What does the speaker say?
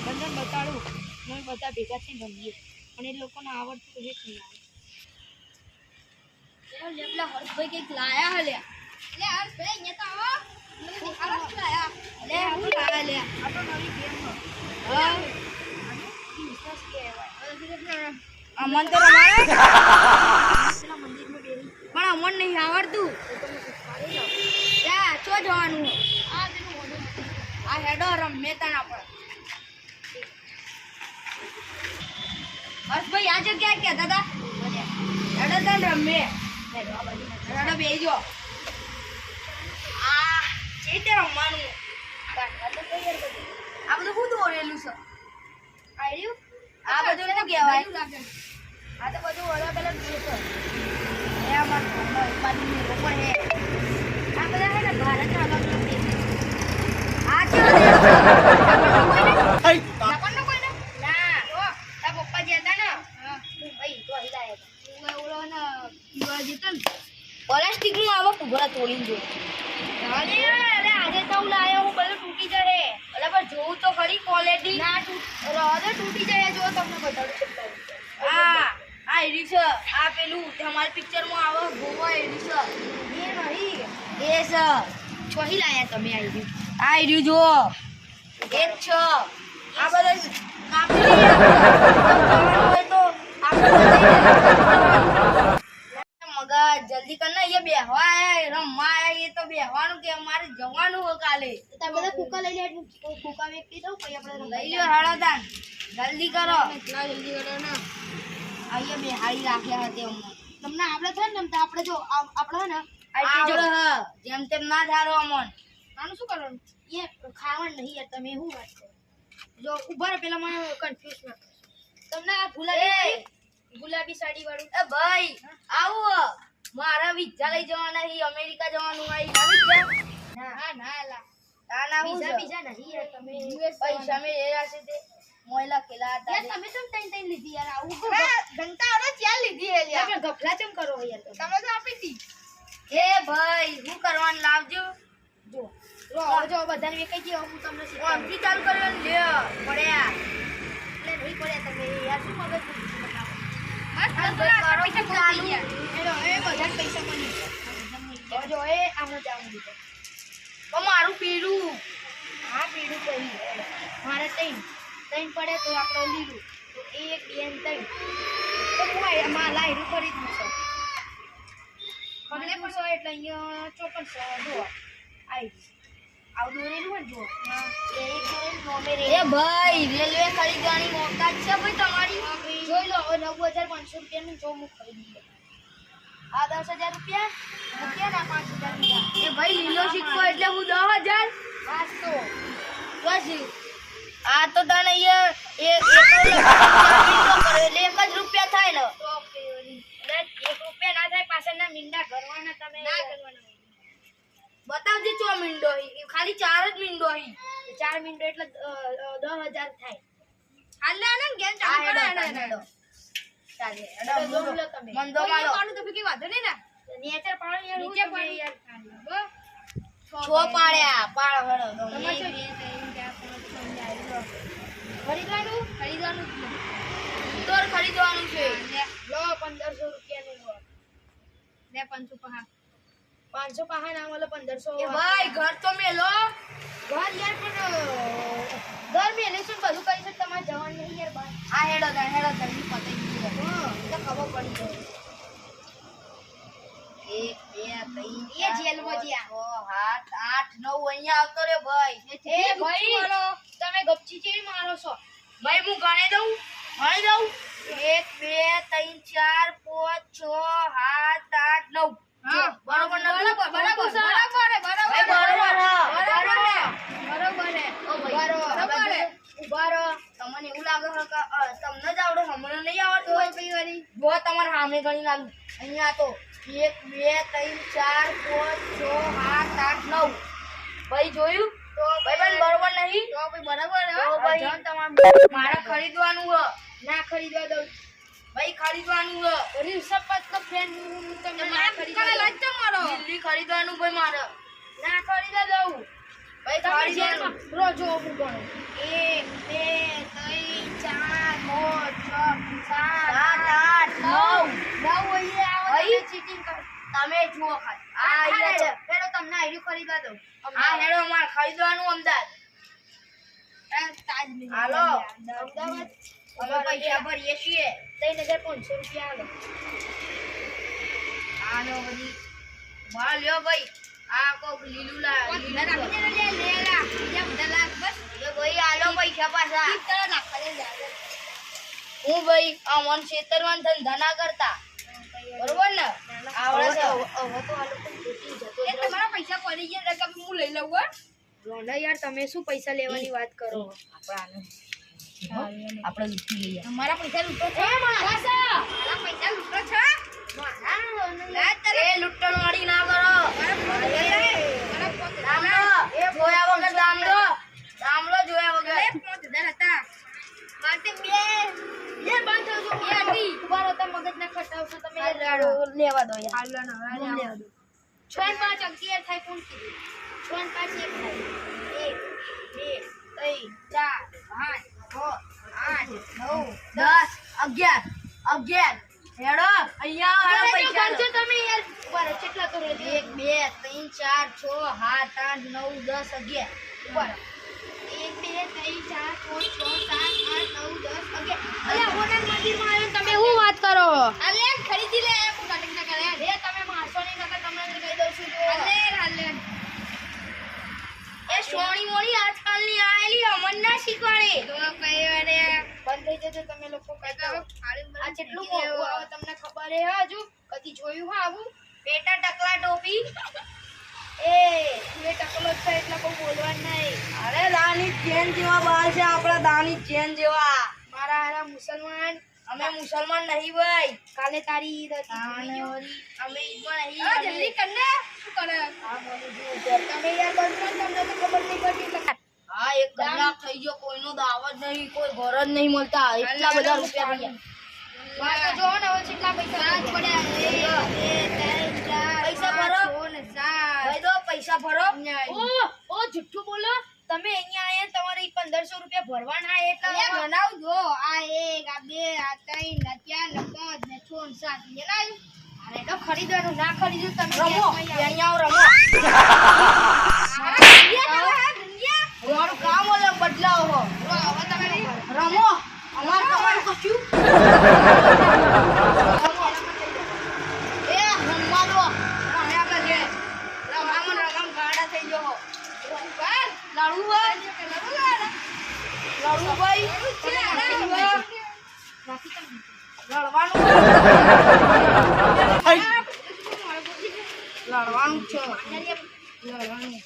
બંને બતાડું અમે બધા ભેગા થઈને રમીએ પણ એ લોકોને આવડતું જ નહીં આવે લેપલા હર્ષભાઈ કંઈક લાયા હે લે હર્ષભાઈ અહીંયા તો આવો મને દેખાડો શું લાયા લે હું લાયા લે આ તો નવી ગેમ હા વિશ્વાસ કહેવાય અમન તો રમાડે પેલા મંદિરમાં બેરી પણ અમન નહીં આવડતું યા ચો જવાનું આ હેડો રમે તણ આપણે હર્ષભાઈ આ જગ્યાએ કહેતા હતા હેડો તણ રમે હેડો બેજો આ ચેતે રમવાનું આ બધું શું દોરેલું છે આયરું આ બધું શું કહેવાય આ તો બધું અલગ અલગ છે એ અમાર ઉત્પાદનની રોકડ હે આ બધા હે ને ભારતના અલગ અલગ દેશ આ છે કોઈને ના ઓ તા પપ્પા જે હતા ને ભાઈ તો હિલાય ઓલો ને પીવા જતો ને પ્લાસ્ટિક નું આવો કુબરા તોડીને જો અરે આજે તો લાયો હું બધું તૂટી જશે એટલે પણ જોઉં તો ખરી ક્વોલિટી ના તૂટી જાય જો તમને બતાડું હા આ એરી છે આ પેલું તમારા પિક્ચરમાં આવે ગોવા એરી છે એ નહીં એ છે છોહી લાયા તમે આ એરી જો એક છે આ બધા કાપી હોય તો મગજ જલ્દી કર ને એ બેહવા આયા રમવા આયા એ તો બેહવાનું કે અમારે જવાનું હો કાલે તમે બધા કુકા લઈ લે કુકા વેચી દઉં પછી આપણે લઈ લ્યો હાડાદાન જલ્દી કરો એટલા જલ્દી કરો ને અહીંયા બે હાડી રાખ્યા હતા અમને તમને આપણે થાય ને તો આપણે જો આપણે ને આવડે જેમ તેમ ના ધારો અમન આનું શું કરવાનું એ ખાવાનું નહીં યાર તમે શું વાત કરો જો ઉભા રહો પેલા મને કન્ફ્યુઝ ના તમને આ ગુલાબી સાડી વાળું એ ભાઈ આવો મારા વિઝા લઈ જવાના છે અમેરિકા જવાનું આવી ના ના ના વિઝા નહીં યાર તમે પૈસા મે એ રાશે તે મોયલા કેલા હતા યાર તમે કેમ તઈ લીધી યાર આવું ઘંટા ઓર ચાલ લીધી હે યાર તમે ગફલા કેમ કરો યાર તમે તો આપી દી એ ભાઈ હું કરવાનું લાવજો જો જો બધાને વેકાઈ ગયો હું તમને આમથી ચાલુ કર્યો ને લે પડ્યા એટલે નહીં પડ્યા તમે યાર શું મગજ મારું પીળું હા પીળું કહી મારે ત્રણ પડે તો આપણે લીલું તો એક બે ત્રણ તો હું લાઈરું ખરીદવું છે મને પૂછો એટલે અહીંયા 54 જો આવી આવું દોરેલું હોય જો એ ભાઈ રેલવે ખરીદવાની મોકાત છે ભાઈ તમારી જોઈ લો 9500 રૂપિયાનું જો હું ખરીદી આ 10000 રૂપિયા મૂક્યા ના 5000 એ ભાઈ લીલો સિક્કો એટલે હું 10000 બસ તો બસ આ તો તને એક રૂપિયા થાય ને તો ₹1 ના થાય પાછળના મીંડા કરવાના તમે ના કરવાના બતાવજે ચો મિંડો ખાલી 4 જ મિંડો હી 4 મિંડો એટલે 10000 થાય હાલ ને ગેમ ચાલુ કરો એનો ચાલે એડો લો તમે મંદો મારો કોણ તો ફીકી વાધો નહીં ના નીચે પાણી યાર નીચે પાણી યાર છો પાડ્યા પાડ હળો તમારે ખરીદવાનું તોર ખરીદવાનું છે લો 1500 રૂપિયાનું લે 500 પહા 500 પહા ના વાલો 1500 એ ભાઈ ઘર તો મેલો ઘર યાર પણ ઘર મેલે છે બધું કરી છે તમારે જવાનું નહીં યાર બા આ હેડો જલ્દી પતાઈ દીધું તો ખબર પડી જાય 1 2 3 એ જેલમાં જ્યા 7 8 9 અહીંયા આવતો રે ભાઈ એ ભાઈ તમે ગપચી ચેડી મારો છો ભાઈ હું ગણી દઉં 1 2 3 4 5 6 7 8 9 હા બરોબર ઉભારો તમને એવું લાગે કે તમને જ આવડે હમણાં નહીં આવડતું હોય કઈ વારી જો તમારે સામે ગણી લાગુ અહીંયા તો 1 2 3 4 5 6 7 8 9 ભાઈ જોયું તો ભાઈ બરોબર નહીં તો ભાઈ બરાબર તો ભાઈ તમારે મારા ખરીદવાનું હો ના ખરીદવા દઉં ભાઈ ખરીદવાનું હો ઓરી સપત તો ફ્રેન્ડ તમને ના ખરીદવા લાગતો મારો દિલ્હી ખરીદવાનું ભાઈ મારે ના ખરીદવા દઉં ભાઈ ખરીદવાનું રોજો હું ગણો 1 2 તમે જુઓ ખાલી આ અહીંયા છે હેડો તમને આઈડી ખરીદવા દો હા હેડો અમાર ખરીદવાનું અમદાવાદ હાલો અમદાવાદ અમે પૈસા ભરીએ છીએ 3500 રૂપિયા હાલો આનો બધી માલ લ્યો ભાઈ આ કોક લીલું રાખી દે લેલા બીજા બધા લાખ બસ એ ભાઈ આલો પૈસા પાછા હું ભાઈ આ મન છેતરવાન ધંધા ના કરતા બરોબર ને આવડે છે હવે તો આ લોકો ભૂતી જતો એ તમારા પૈસા પડી ગયા એટલે કે હું લઈ લઉં હો રોના યાર તમે શું પૈસા લેવાની વાત કરો આપણે લૂંટી લઈએ તમારા પૈસા લૂંટો છે મારા પૈસા લૂંટો છે એ લૂંટણ વાળી ના કરો દામલો જોયા વગર 5000 હતા માટે બે બંધ થઈ ગયો ઉભા રહો મગજ ના ખટાવશો તમે લેવા દો યાર હાલો ના લેવા દો 6 5 11 થાય કોણ કીધું 6 5 1 થાય 1 2 3 4 5 6 8 9 10 11 હેડો અહીંયા હાલો પૈસા ખર્ચો તમે યાર ઉપર કેટલા કરો 1 2 3 4 6 7 8 9 10 11 ઉપર 1 2 3 4 5 6 7 8 9 10 11 અલે હોટલ મંદિરમાં આવ્યો તમે શું વાત કરો અલે ખરીદી લે હું કટિંગ ના કરે રે તમે મારશો નહીં નકર તમને કહી દઉં છું અલે એ સોણી મોણી આજકાલની આયેલી અમન ના શીખવાડે તો કઈ વારે બંધ થઈ જજો તમે લોકો કહેતા આ કેટલું મોંઘું આવે તમને ખબર હે હજુ કદી જોયું હા આવું પેટા ટકલા ટોપી એ તું ટકલો છે એટલે કોઈ બોલવાનું નહીં અરે દાની ચેન જેવા બાલ છે આપડા દાની ચેન જેવા મારા હારા મુસલમાન અમે મુસલમાન નહીં ભાઈ કાલે તારી ઈદ હતી અમે ઈદમાં નહીં જલ્દી કર ને શું કરે હા બોલું છું તમે યાર બંધ તમને તો ખબર નહીં પડતી એટલે હા 1 કલાક થઈ ગયો કોઈનો દાવત નહીં કોઈ ઘર જ નહીં મળતા એટલા બધા રૂપિયા થઈ ગયા વાતો જો ને હવે કેટલા પૈસા પડ્યા પૈસા ભરો ભાઈ દો પૈસા ભરો ઓ જુઠ્ઠું બોલો તમે અહીંયા આયા તમારે 1500 રૂપિયા ભરવાના એટલે બનાવજો આ 1 આ 2 આ 3 આ 4 આ 5 ને 6 7 એના અરે તો ખરીદવાનું ના ખરીદો તમે રમો અહીંયા આવો રમો તમારું કામ ઓલો બદલાવો હવે તમે રમો અમાર તમારું કશું એ રમવા દો અમે આપણે જે રમવામાં ગાડા થઈ ગયો લડવું ભાઈ લડવાનું છે લડવાનું